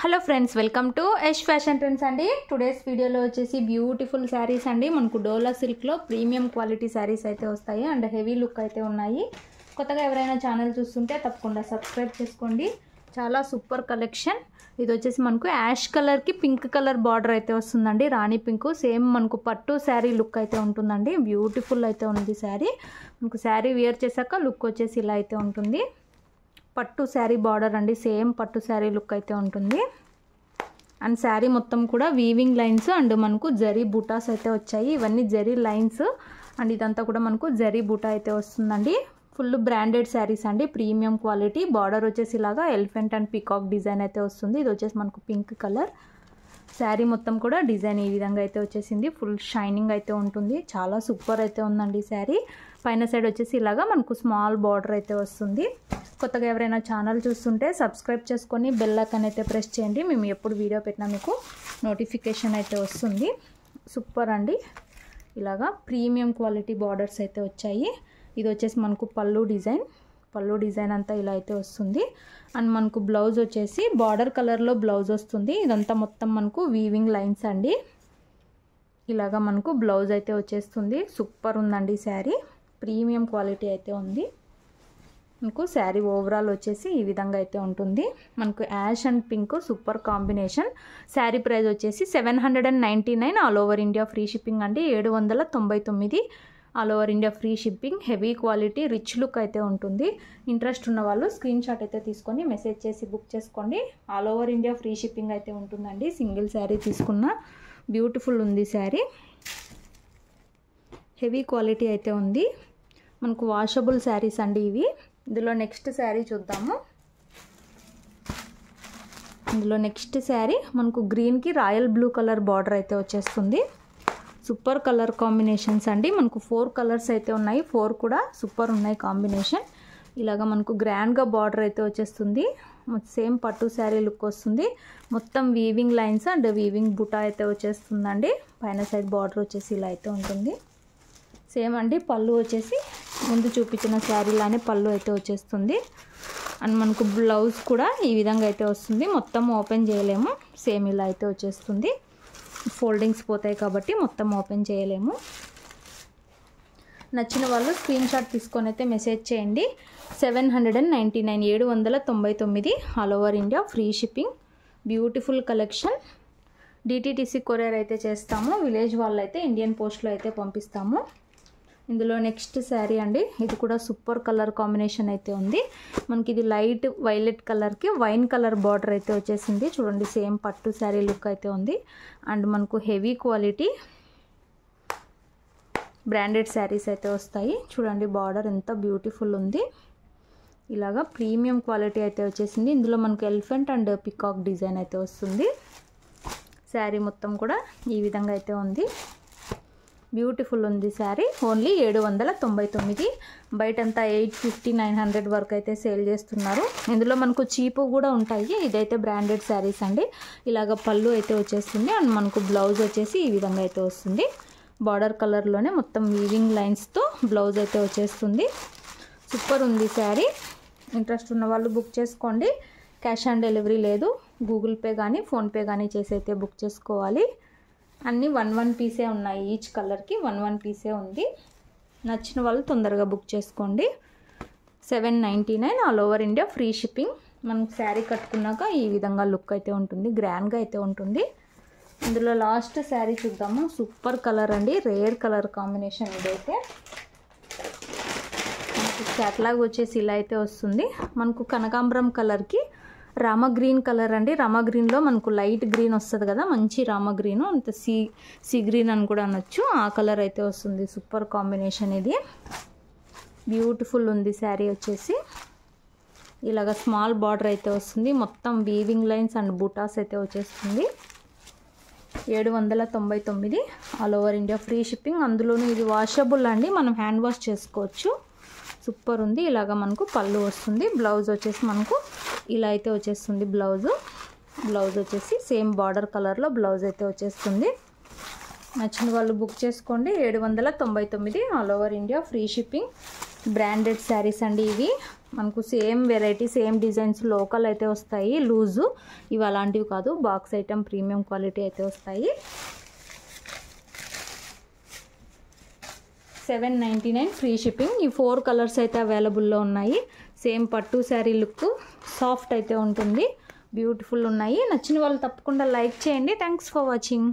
Hello friends, welcome to Yash fashion trends అండి. Today's వీడియోలో వచ్చేసి బ్యూటిఫుల్ శారీస్ అండి. మనకు డోలా సిల్క్లో ప్రీమియం క్వాలిటీ శారీస్ అయితే వస్తాయి అండ్ హెవీ లుక్ అయితే ఉన్నాయి. కొత్తగా ఎవరైనా ఛానల్ చూస్తుంటే తప్పకుండా సబ్స్క్రైబ్ చేసుకోండి. చాలా సూపర్ కలెక్షన్. ఇది వచ్చేసి మనకు యాష్ కలర్కి పింక్ కలర్ బార్డర్ అయితే వస్తుందండి. రాణి పింక్ సేమ్ మనకు పట్టు శారీ లుక్ అయితే ఉంటుందండి. బ్యూటిఫుల్ అయితే ఉంది శారీ. మనకు శారీ వేర్ చేశాక లుక్ వచ్చేసి ఇలా అయితే ఉంటుంది. పట్టు శారీ బార్డర్ అండి, సేమ్ పట్టు శారీ లుక్ అయితే ఉంటుంది. అండ్ శారీ మొత్తం కూడా వీవింగ్ లైన్స్ అండ్ మనకు జరీ బూటాస్ అయితే వచ్చాయి. ఇవన్నీ జరీ లైన్స్ అండ్ ఇదంతా కూడా మనకు జరీ బూటా అయితే వస్తుందండి. ఫుల్ బ్రాండెడ్ శారీస్ అండి, ప్రీమియం క్వాలిటీ. బార్డర్ వచ్చేసి ఇలాగా ఎలిఫెంట్ అండ్ పీకాక్ డిజైన్ అయితే వస్తుంది. ఇది వచ్చేసి మనకు పింక్ కలర్. శారీ మొత్తం కూడా డిజైన్ ఈ విధంగా అయితే వచ్చేసింది. ఫుల్ షైనింగ్ అయితే ఉంటుంది. చాలా సూపర్ అయితే ఉందండి శారీ. పైన సైడ్ వచ్చేసి ఇలాగా మనకు స్మాల్ బార్డర్ అయితే వస్తుంది. కొత్తగా ఎవరైనా ఛానల్ చూస్తుంటే సబ్స్క్రైబ్ చేసుకొని బెల్ ఐకాన్ అయితే ప్రెస్ చేయండి. మేము ఎప్పుడు వీడియో పెట్టినా మీకు నోటిఫికేషన్ అయితే వస్తుంది. సూపర్ అండి. ఇలాగా ప్రీమియం క్వాలిటీ బార్డర్స్ అయితే వచ్చాయి. ఇది వచ్చేసి మనకు పళ్ళు డిజైన్ అంతా ఇలా అయితే వస్తుంది. అండ్ మనకు బ్లౌజ్ వచ్చేసి బార్డర్ కలర్లో బ్లౌజ్ వస్తుంది. ఇదంతా మొత్తం మనకు వీవింగ్ లైన్స్ అండి. ఇలాగా మనకు బ్లౌజ్ అయితే వచ్చేస్తుంది. సూపర్ ఉందండి శారీ. ప్రీమియం క్వాలిటీ అయితే ఉంది. మనకు శారీ ఓవరాల్ వచ్చేసి ఈ విధంగా అయితే ఉంటుంది. మనకు ash and pink super combination. Sari price వచ్చేసి 799 all over India free shipping అండి. 799 all over India free shipping. Heavy quality rich look అయితే ఉంటుంది. ఇంట్రెస్ట్ ఉన్న వాళ్ళు స్క్రీన్ షాట్ అయితే తీసుకొని మెసేజ్ చేసి బుక్ చేసుకోండి. All over India free shipping అయితే ఉంటుందండి. సింగిల్ శారీ తీసుకున్న బ్యూటిఫుల్ ఉంది శారీ. హెవీ క్వాలిటీ అయితే ఉంది. మనకు వాషబుల్ శారీస్ అండి ఇవి. ఇందులో నెక్స్ట్ శారీ చూద్దాము. ఇందులో నెక్స్ట్ శారీ మనకు గ్రీన్కి రాయల్ బ్లూ కలర్ బార్డర్ అయితే వచ్చేస్తుంది. సూపర్ కలర్ కాంబినేషన్స్ అండి. మనకు 4 కలర్స్ అయితే ఉన్నాయి. 4 కూడా సూపర్ ఉన్నాయి కాంబినేషన్. ఇలాగా మనకు గ్రాండ్గా బార్డర్ అయితే వచ్చేస్తుంది. సేమ్ పట్టు శారీ లుక్ వస్తుంది. మొత్తం వీవింగ్ లైన్స్ అండ్ వీవింగ్ బుటా అయితే వచ్చేస్తుందండి. పైన సైడ్ బార్డర్ వచ్చేసి ఇలా అయితే ఉంటుంది. సేమ్ అండి. పళ్ళు వచ్చేసి ముందు చూపించిన శారీలానే పళ్ళు అయితే వచ్చేస్తుంది. అండ్ మనకు బ్లౌజ్ కూడా ఈ విధంగా అయితే వస్తుంది. మొత్తం ఓపెన్ చేయలేము. సేమ్ ఇలా అయితే వచ్చేస్తుంది. ఫోల్డింగ్స్ పోతాయి కాబట్టి మొత్తం ఓపెన్ చేయలేము. నచ్చిన వాళ్ళు స్క్రీన్ షాట్ తీసుకొని అయితే మెసేజ్ చేయండి. 799 all over India free shipping. Beautiful collection. DTTC courier అయితే చేస్తాము. విలేజ్ వాళ్ళు అయితే ఇండియన్ పోస్ట్లో అయితే పంపిస్తాము. ఇందులో నెక్స్ట్ శారీ అండి. ఇది కూడా సూపర్ కలర్ కాంబినేషన్ అయితే ఉంది. మనకి ఇది లైట్ వైలెట్ కలర్కి వైన్ కలర్ బార్డర్ అయితే వచ్చేసింది. చూడండి, సేమ్ పట్టు శారీ లుక్ అయితే ఉంది. అండ్ మనకు హెవీ క్వాలిటీ బ్రాండెడ్ శారీస్ అయితే వస్తాయి. చూడండి బార్డర్ ఎంత బ్యూటిఫుల్ ఉంది. ఇలాగా ప్రీమియం క్వాలిటీ అయితే వచ్చేసింది. ఇందులో మనకు ఎలిఫెంట్ అండ్ పికాక్ డిజైన్ అయితే వస్తుంది. శారీ మొత్తం కూడా ఈ విధంగా అయితే ఉంది. బ్యూటిఫుల్ ఉంది శారీ. ఓన్లీ 799. బయటంతా 850 900 వరకు అయితే సేల్ చేస్తున్నారు. ఇందులో మనకు చీపు కూడా ఉంటాయి. ఇదైతే బ్రాండెడ్ శారీస్ అండి. ఇలాగ పళ్ళు అయితే వచ్చేస్తుంది. అండ్ మనకు బ్లౌజ్ వచ్చేసి ఈ విధంగా అయితే వస్తుంది. బార్డర్ కలర్లోనే మొత్తం వీవింగ్ లైన్స్తో బ్లౌజ్ అయితే వచ్చేస్తుంది. సూపర్ ఉంది శారీ. ఇంట్రెస్ట్ ఉన్న వాళ్ళు బుక్ చేసుకోండి. క్యాష్ ఆన్ డెలివరీ లేదు. గూగుల్ పే కానీ ఫోన్పే కానీ చేసి అయితే బుక్ చేసుకోవాలి. అన్నీ 1 పీసే ఉన్నాయి. ఈచ్ కలర్కి 1 పీసే ఉంది. నచ్చిన వాళ్ళు తొందరగా బుక్ చేసుకోండి. 799 all over India free shipping. మనం శారీ కట్టుకున్నాక ఈ విధంగా లుక్ అయితే ఉంటుంది. గ్రాండ్గా అయితే ఉంటుంది. ఇందులో లాస్ట్ శారీ చూద్దాము. సూపర్ కలర్ అండి. రేర్ కలర్ కాంబినేషన్ ఇదైతే. మనకు క్యాట్లాగ్ వచ్చేసి ఇలా అయితే వస్తుంది. మనకు కనకాంబరం కలర్కి రామ గ్రీన్ కలర్ అండి. రామ గ్రీన్లో మనకు లైట్ గ్రీన్ వస్తుంది కదా, మంచి రామ గ్రీన్, అంత సీ గ్రీన్ అని కూడా అనొచ్చు. ఆ కలర్ అయితే వస్తుంది. సూపర్ కాంబినేషన్ ఇది. బ్యూటిఫుల్ ఉంది శారీ వచ్చేసి. ఇలాగ స్మాల్ బార్డర్ అయితే వస్తుంది. మొత్తం వీవింగ్ లైన్స్ అండ్ బూటాస్ అయితే వచ్చేస్తుంది. 799 all over India free shipping. అందులోనూ ఇది వాషబుల్ అండి, మనం హ్యాండ్ వాష్ చేసుకోవచ్చు. సూపర్ ఉంది. ఇలాగ మనకు పళ్ళు వస్తుంది. బ్లౌజ్ వచ్చేసి మనకు ఇలా అయితే వచ్చేస్తుంది. బ్లౌజ్ వచ్చేసి సేమ్ బార్డర్ కలర్లో బ్లౌజ్ అయితే వచ్చేస్తుంది. నచ్చిన వాళ్ళు బుక్ చేసుకోండి. 799 all over India free shipping. Branded saris అండి ఇవి. మనకు same variety same designs local అయితే వస్తాయి, లూజు. ఇవి అలాంటివి కాదు, బాక్స్ ఐటమ్ ప్రీమియం క్వాలిటీ అయితే వస్తాయి. 799 ఫ్రీ షిప్పింగ్. ఈ 4 కలర్స్ అయితే అవైలబుల్లో ఉన్నాయి. సేమ్ పట్టు శారీ లుక్, సాఫ్ట్ అయితే ఉంటుంది, బ్యూటిఫుల్ ఉన్నాయి. నచ్చిన వాళ్ళు తప్పకుండా లైక్ చేయండి. Thanks for watching.